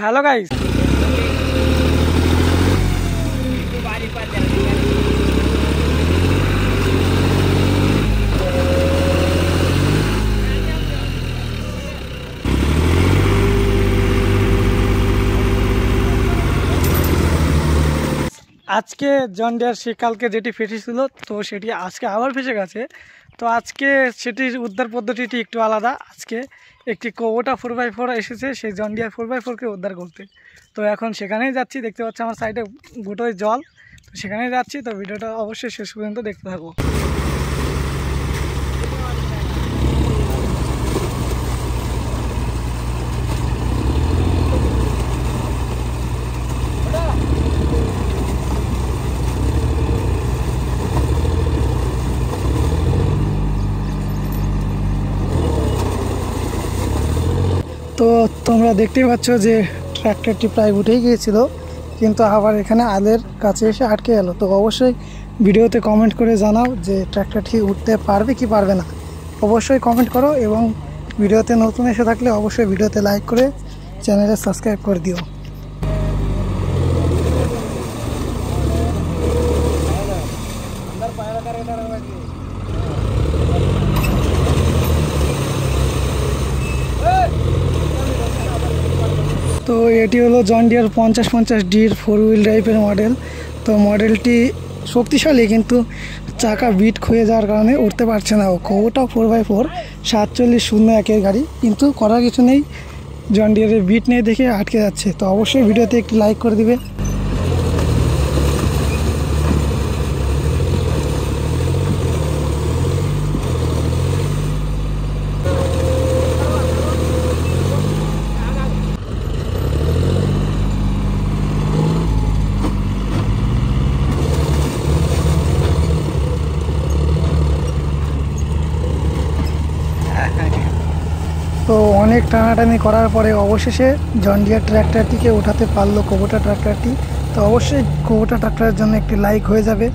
Hello guys, आज के जन डियर शीतकाल के जेटी फेसेছিল तो সেটি আজকে আবার ফেসে গেছে। তো আজকে সেটির উদ্ধার পদ্ধতিটি একটু আলাদা। আজকে একটি কোবোটা 4x4 এসেছে সেই জন ডিয়ার 4x4 কে উদ্ধার করতে। তো এখন সেখানেই যাচ্ছি, দেখতে পাচ্ছি আমার সাইডে গোটায় জল, তো সেখানেই যাচ্ছি। তো ভিডিওটা অবশ্যই শেষ পর্যন্ত দেখতে থাকো। তো তোমরা দেখতেই পাচ্ছ যে ট্র্যাক্টরটি প্রায় উঠেই গিয়েছিল, কিন্তু আবার এখানে আলের কাছে এসে আটকে গেল। তো অবশ্যই ভিডিওতে কমেন্ট করে জানাও যে ট্র্যাক্টরটি উঠতে পারবে কি পারবে না, অবশ্যই কমেন্ট করো। এবং ভিডিওতে নতুন এসে থাকলে অবশ্যই ভিডিওতে লাইক করে চ্যানেলে সাবস্ক্রাইব করে দিও। তো এটি হলো জন ডিয়ার 5050D 4 হুইল ড্রাইভের মডেল। তো মডেলটি শক্তিশালী, কিন্তু চাকা বিট ক্ষয়ে যাওয়ার কারণে উঠতে পারছে না। কোবোটা 4x4 4701 গাড়ি, কিন্তু করার কিছু নেই, জন ডিয়ারের বিট নেই দেখে আটকে যাচ্ছে। তো অবশ্যই ভিডিওতে একটি লাইক করে দিবে। তো অনেক টানাটানি করার পরে অবশেষে জন ডিয়ার ট্র্যাক্টরটিকে ওঠাতে পারলো কোবোটা ট্র্যাক্টরটি। তো অবশ্যই কোবোটা ট্র্যাক্টরের জন্য একটি লাইক হয়ে যাবে।